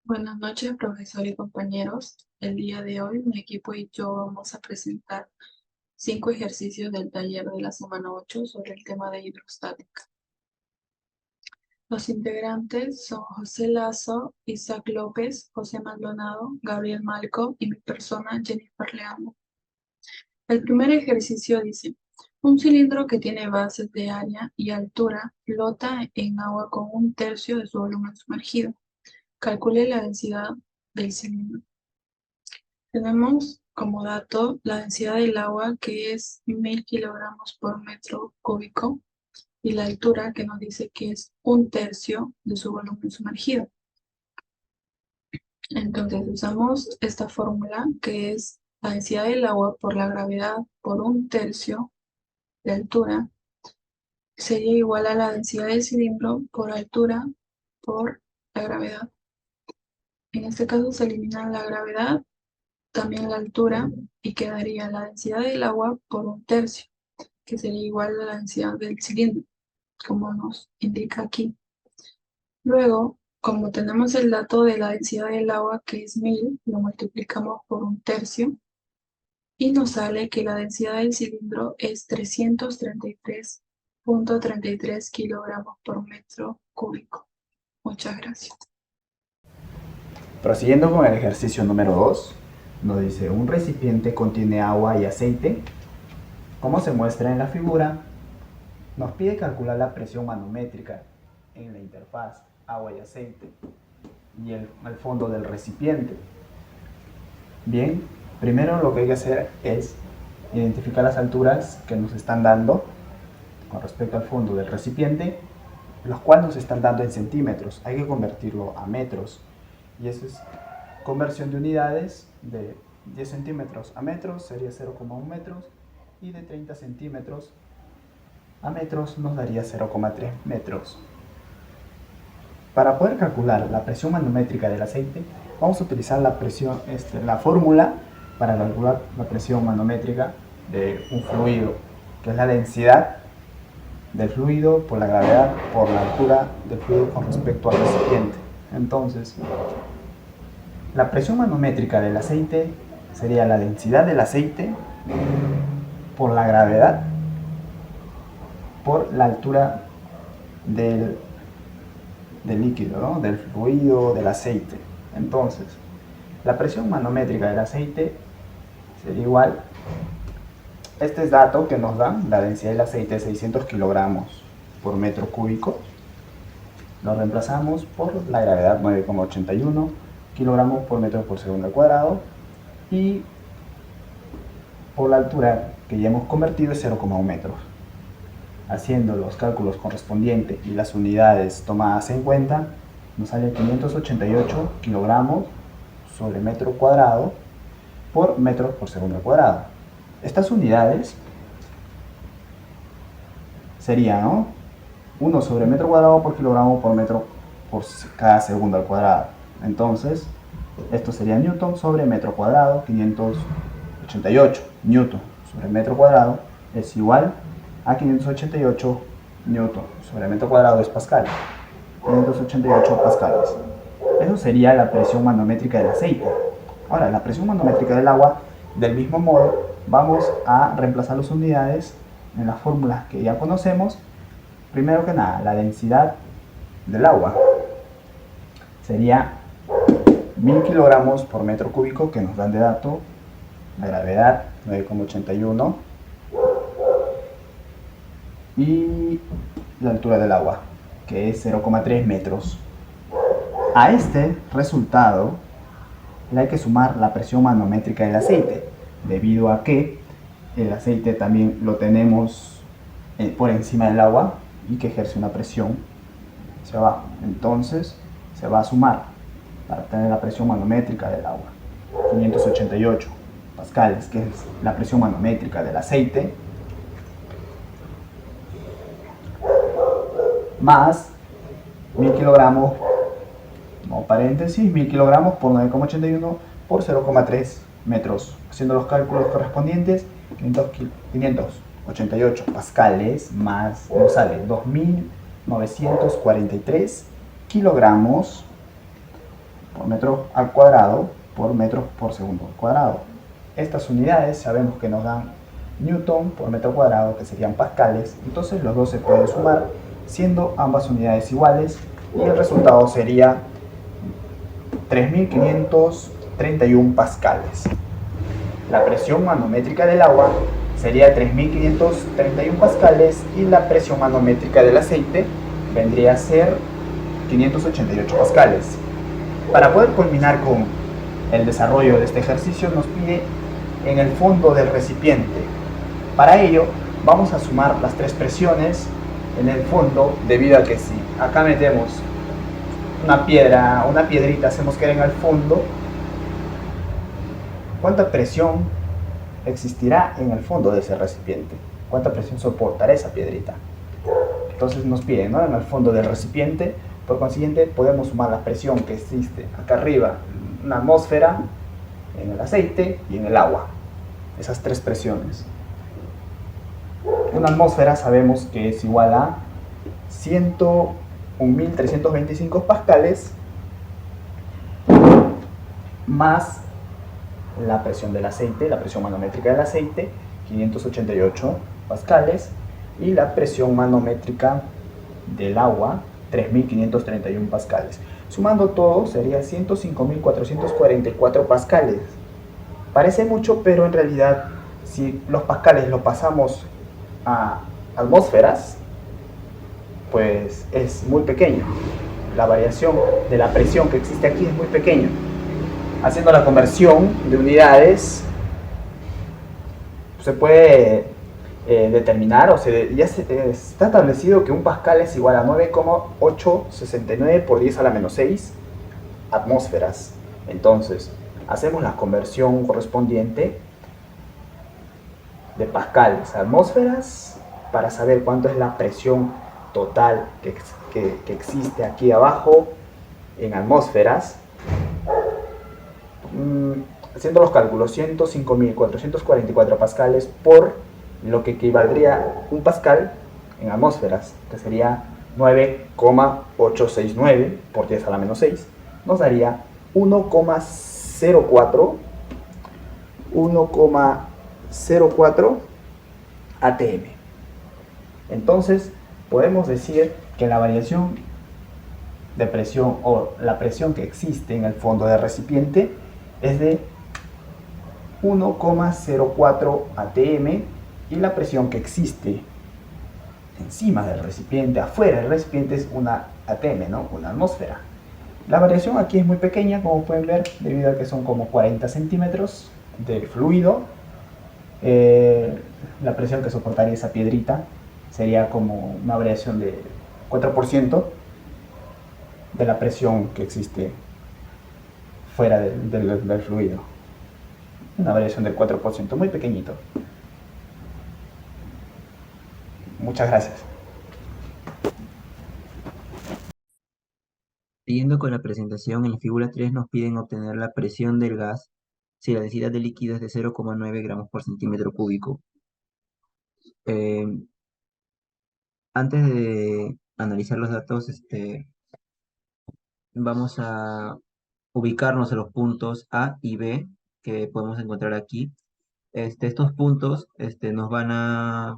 Buenas noches, profesor y compañeros. El día de hoy, mi equipo y yo vamos a presentar 5 ejercicios del taller de la semana 8 sobre el tema de hidrostática. Los integrantes son José Lazo, Isaac López, José Maldonado, Gabriel Malco y mi persona, Jennifer Leandro. El primer ejercicio dice: un cilindro que tiene bases de área y altura flota en agua con 1/3 de su volumen sumergido. Calcule la densidad del cilindro. Tenemos como dato la densidad del agua, que es 1000 kilogramos por metro cúbico, y la altura, que nos dice que es 1/3 de su volumen sumergido. Entonces usamos esta fórmula, que es la densidad del agua por la gravedad por 1/3 de altura, sería igual a la densidad del cilindro por altura por la gravedad. En este caso se elimina la gravedad, también la altura, y quedaría la densidad del agua por 1/3, que sería igual a la densidad del cilindro, como nos indica aquí. Luego, como tenemos el dato de la densidad del agua, que es 1000, lo multiplicamos por 1/3 y nos sale que la densidad del cilindro es 333,33 kilogramos por metro cúbico. Muchas gracias. Prosiguiendo con el ejercicio número 2, nos dice: un recipiente contiene agua y aceite. Como se muestra en la figura, nos pide calcular la presión manométrica en la interfaz agua y aceite y el fondo del recipiente. Bien, primero lo que hay que hacer es identificar las alturas que nos están dando con respecto al fondo del recipiente, los cuales nos están dando en centímetros. Hay que convertirlo a metros, y eso es conversión de unidades. De 10 centímetros a metros sería 0,1 metros, y de 30 centímetros a metros nos daría 0,3 metros. Para poder calcular la presión manométrica del aceite, vamos a utilizar la fórmula para calcular la presión manométrica de un fluido, que es la densidad del fluido por la gravedad por la altura del fluido con respecto al recipiente. Entonces, la presión manométrica del aceite sería la densidad del aceite por la gravedad por la altura del líquido, ¿no? Del fluido, del aceite. Entonces, la presión manométrica del aceite sería igual. Este es dato que nos dan: la densidad del aceite es 600 kilogramos por metro cúbico. Lo reemplazamos por la gravedad, 9,81 kilogramos por metro por segundo al cuadrado, y por la altura, que ya hemos convertido, es 0,1 metros. Haciendo los cálculos correspondientes y las unidades tomadas en cuenta, nos sale 588 kilogramos sobre metro cuadrado por metro por segundo al cuadrado. Estas unidades serían, ¿no?, 1 sobre metro cuadrado por kilogramo por metro por cada segundo al cuadrado. Entonces, esto sería newton sobre metro cuadrado. 588 newton sobre metro cuadrado es igual a 588 newton sobre metro cuadrado es pascal. 588 pascales. Eso sería la presión manométrica del aceite. Ahora, la presión manométrica del agua, del mismo modo, vamos a reemplazar las unidades en las fórmulas que ya conocemos. Primero que nada, la densidad del agua sería 1000 kilogramos por metro cúbico, que nos dan de dato la gravedad 9,81, y la altura del agua, que es 0,3 metros. A este resultado le hay que sumar la presión manométrica del aceite, debido a que el aceite también lo tenemos por encima del agua y que ejerce una presión hacia abajo. Entonces se va a sumar para obtener la presión manométrica del agua: 588 pascales, que es la presión manométrica del aceite, más 1000 kilogramos, no paréntesis, 1000 kilogramos por 9,81 por 0,3 metros. Haciendo los cálculos correspondientes, 588 pascales más, nos sale 2943 kilogramos por metro al cuadrado por metro por segundo al cuadrado. Estas unidades sabemos que nos dan newton por metro cuadrado, que serían pascales, entonces los dos se pueden sumar siendo ambas unidades iguales y el resultado sería 3.531 pascales. La presión manométrica del agua sería 3.531 pascales y la presión manométrica del aceite vendría a ser 588 pascales. Para poder culminar con el desarrollo de este ejercicio nos pide en el fondo del recipiente. Para ello vamos a sumar las tres presiones en el fondo, debido a que si acá metemos una piedra, una piedrita, hacemos caer en el fondo, ¿cuánta presión existirá en el fondo de ese recipiente? ¿Cuánta presión soportará esa piedrita? Entonces nos piden, ¿no?, en el fondo del recipiente. Por consiguiente podemos sumar la presión que existe acá arriba, una atmósfera, en el aceite y en el agua. Esas tres presiones. Una atmósfera sabemos que es igual a 101.325 pascales más la presión del aceite, la presión manométrica del aceite, 588 pascales, y la presión manométrica del agua, 3.531 pascales. Sumando todo sería 105.444 pascales. Parece mucho, pero en realidad si los pascales lo pasamos a atmósferas, pues es muy pequeño. La variación de la presión que existe aquí es muy pequeña. Haciendo la conversión de unidades, se puede determinar, ya está establecido que un pascal es igual a 9,869 por 10 a la menos 6 atmósferas. Entonces, hacemos la conversión correspondiente de pascales a atmósferas para saber cuánto es la presión total que existe aquí abajo en atmósferas. Haciendo los cálculos, 105.444 pascales por lo que equivaldría un pascal en atmósferas, que sería 9,869 por 10 a la menos 6, nos daría 1,04 atm. Entonces podemos decir que la variación de presión, o la presión que existe en el fondo del recipiente, es de 1,04 atm, y la presión que existe encima del recipiente, afuera del recipiente, es una atm, ¿no?, una atmósfera. La variación aquí es muy pequeña, como pueden ver, debido a que son como 40 centímetros de fluido. La presión que soportaría esa piedrita sería como una variación de 4% de la presión que existe fuera del fluido. Una variación del 4%, muy pequeñito. Muchas gracias. Siguiendo con la presentación, en la figura 3 nos piden obtener la presión del gas si la densidad del líquido es de 0,9 gramos por centímetro cúbico. Eh, Antes de analizar los datos, vamos a ubicarnos en los puntos A y B que podemos encontrar aquí. Estos puntos nos van a,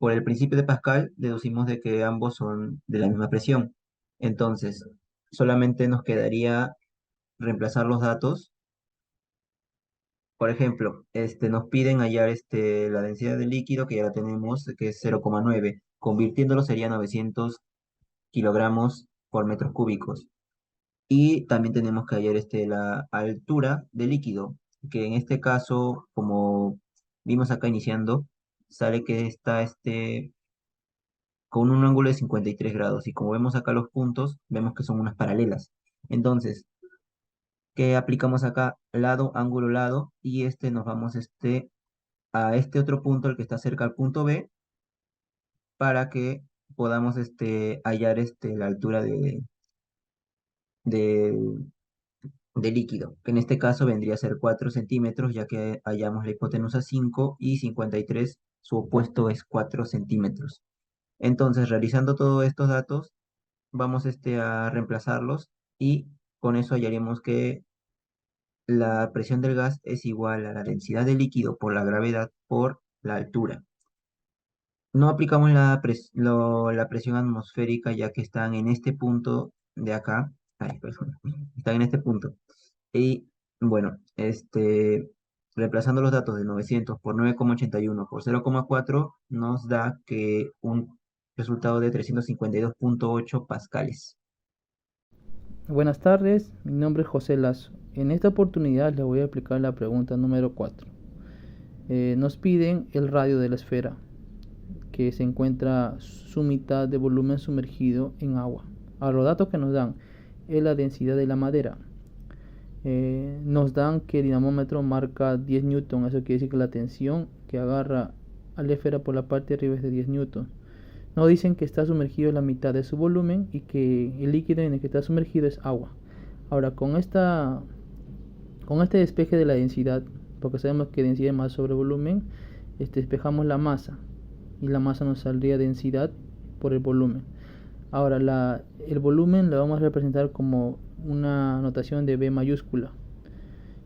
por el principio de Pascal, deducimos de que ambos son de la misma presión. Entonces, solamente nos quedaría reemplazar los datos. Por ejemplo, nos piden hallar la densidad del líquido, que ya la tenemos, que es 0,9. Convirtiéndolo sería 900 kilogramos por metros cúbicos. Y también tenemos que hallar la altura del líquido, que en este caso, como vimos acá iniciando, sale que está con un ángulo de 53 grados. Y como vemos acá los puntos, vemos que son unas paralelas. Entonces, ¿qué aplicamos acá? Lado, ángulo, lado. Y nos vamos a este otro punto, el que está cerca al punto B, para que podamos hallar la altura de, de líquido, que en este caso vendría a ser 4 centímetros, ya que hallamos la hipotenusa 5 y 53, su opuesto es 4 centímetros. Entonces, realizando todos estos datos, vamos a reemplazarlos y con eso hallaríamos que la presión del gas es igual a la densidad del líquido por la gravedad por la altura. No aplicamos la presión atmosférica ya que están en este punto de acá. Ay, perdón. Están en este punto. Y bueno, reemplazando los datos de 900 por 9,81 por 0,4 nos da que un resultado de 352,8 pascales. Buenas tardes, mi nombre es José Lazo. En esta oportunidad le voy a aplicar la pregunta número 4. Nos piden el radio de la esfera, que se encuentra su mitad de volumen sumergido en agua. Ahora, los datos que nos dan es la densidad de la madera. Nos dan que el dinamómetro marca 10 newton, eso quiere decir que la tensión que agarra a la esfera por la parte de arriba es de 10 newton. Nos dicen que está sumergido en la mitad de su volumen y que el líquido en el que está sumergido es agua. Ahora, con este despeje de la densidad, porque sabemos que densidad es masa sobre volumen, despejamos la masa y la masa nos saldría densidad por el volumen. Ahora, el volumen lo vamos a representar como una notación de B mayúscula.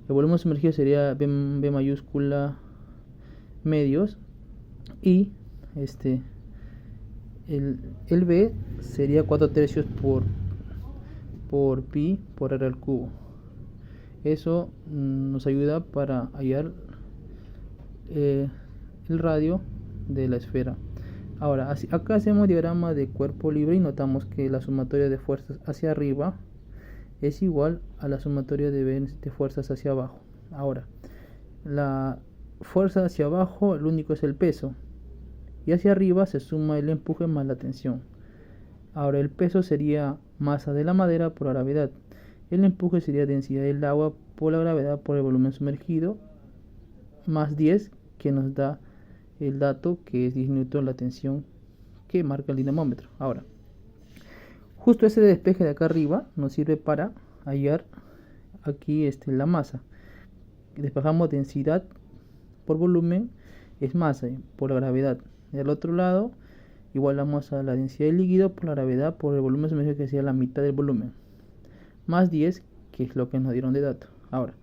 El volumen sumergido sería B mayúscula medios y el B sería 4 tercios por pi por r al cubo. Eso nos ayuda para hallar el radio de la esfera. Ahora, acá hacemos diagrama de cuerpo libre y notamos que la sumatoria de fuerzas hacia arriba es igual a la sumatoria de fuerzas hacia abajo. Ahora, la fuerza hacia abajo, lo único es el peso, y hacia arriba se suma el empuje más la tensión. Ahora, el peso sería masa de la madera por la gravedad. El empuje sería densidad del agua por la gravedad por el volumen sumergido, más 10, que nos da el dato que es 10 newton la tensión que marca el dinamómetro. Ahora, justo ese despeje de acá arriba nos sirve para hallar aquí la masa. Despejamos densidad por volumen, es masa por la gravedad. Del otro lado, igualamos a la densidad del líquido por la gravedad por el volumen sumergido, que sería la mitad del volumen, más 10, que es lo que nos dieron de dato. Ahora,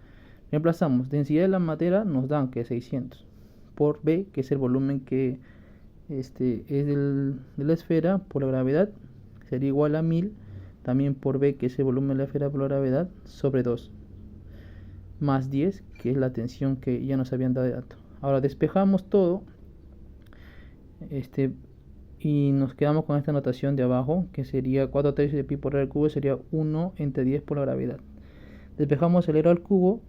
reemplazamos densidad de la madera, nos dan que es 600 por B, que es el volumen que es de la esfera por la gravedad, sería igual a 1000, también por B, que es el volumen de la esfera por la gravedad, sobre 2, más 10, que es la tensión que ya nos habían dado de dato. Ahora despejamos todo y nos quedamos con esta notación de abajo, que sería 4 tercios de pi por r al cubo, sería 1 entre 10 por la gravedad. Despejamos el r al cubo,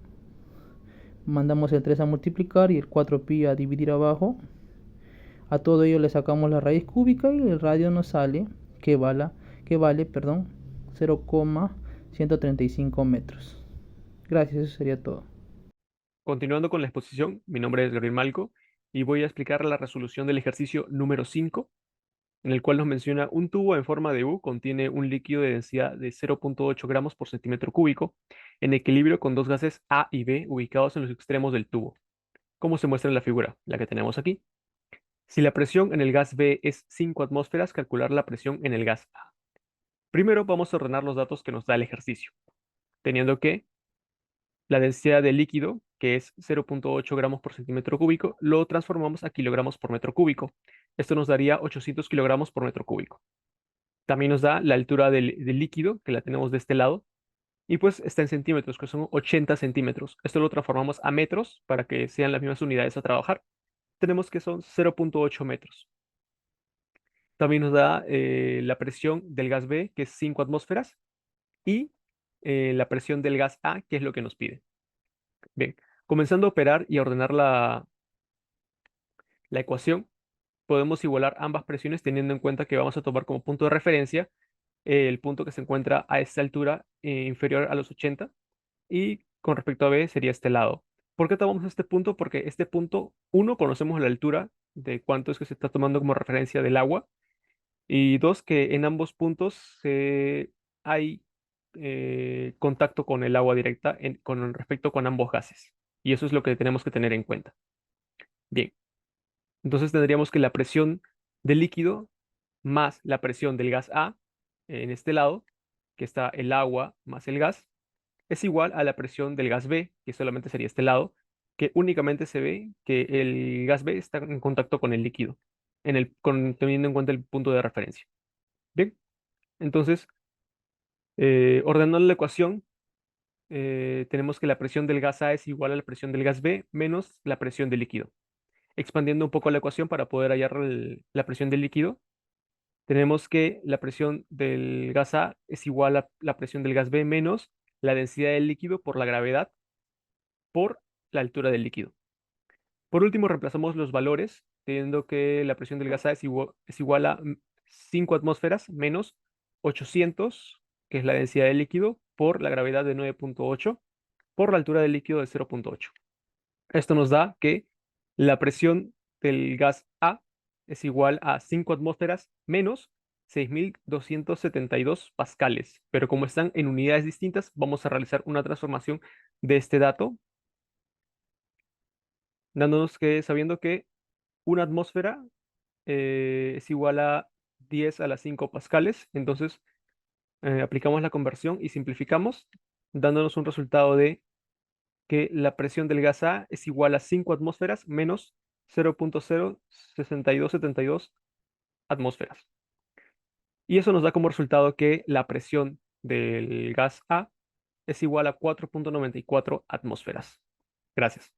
mandamos el 3 a multiplicar y el 4pi a dividir abajo. A todo ello le sacamos la raíz cúbica y el radio nos sale que vale 0,135 metros. Gracias, eso sería todo. Continuando con la exposición, mi nombre es Gabriel Malco y voy a explicar la resolución del ejercicio número 5, en el cual nos menciona un tubo en forma de U contiene un líquido de densidad de 0,8 gramos por centímetro cúbico en equilibrio con dos gases A y B ubicados en los extremos del tubo, como se muestra en la figura, la que tenemos aquí. Si la presión en el gas B es 5 atmósferas, calcular la presión en el gas A. Primero vamos a ordenar los datos que nos da el ejercicio, teniendo que la densidad del líquido, que es 0,8 gramos por centímetro cúbico, lo transformamos a kilogramos por metro cúbico. Esto nos daría 800 kilogramos por metro cúbico. También nos da la altura del líquido, que la tenemos de este lado, y pues está en centímetros, que son 80 centímetros. Esto lo transformamos a metros para que sean las mismas unidades a trabajar. Tenemos que son 0,8 metros. También nos da la presión del gas B, que es 5 atmósferas, y la presión del gas A, que es lo que nos pide. Bien, comenzando a operar y a ordenar la ecuación, podemos igualar ambas presiones teniendo en cuenta que vamos a tomar como punto de referencia el punto que se encuentra a esta altura inferior a los 80, y con respecto a B sería este lado. ¿Por qué tomamos este punto? Porque este punto, uno, conocemos la altura de cuánto es que se está tomando como referencia del agua, y dos, que en ambos puntos hay contacto con el agua directa con respecto con ambos gases. Y eso es lo que tenemos que tener en cuenta. Bien, entonces tendríamos que la presión del líquido más la presión del gas A en este lado, que está el agua más el gas, es igual a la presión del gas B, que solamente sería este lado, que únicamente se ve que el gas B está en contacto con el líquido, teniendo en cuenta el punto de referencia. Bien, entonces, ordenando la ecuación, tenemos que la presión del gas A es igual a la presión del gas B menos la presión del líquido. Expandiendo un poco la ecuación para poder hallar la presión del líquido, tenemos que la presión del gas A es igual a la presión del gas B menos la densidad del líquido por la gravedad por la altura del líquido. Por último, reemplazamos los valores, teniendo que la presión del gas A es igual a 5 atmósferas menos 800, que es la densidad del líquido, por la gravedad de 9,8, por la altura del líquido de 0,8. Esto nos da que la presión del gas A es igual a 5 atmósferas menos 6.272 pascales. Pero como están en unidades distintas, vamos a realizar una transformación de este dato, sabiendo que una atmósfera es igual a 10 a la 5 pascales. Entonces, aplicamos la conversión y simplificamos, dándonos un resultado de que la presión del gas A es igual a 5 atmósferas menos 0,06272 atmósferas. Y eso nos da como resultado que la presión del gas A es igual a 4,94 atmósferas. Gracias.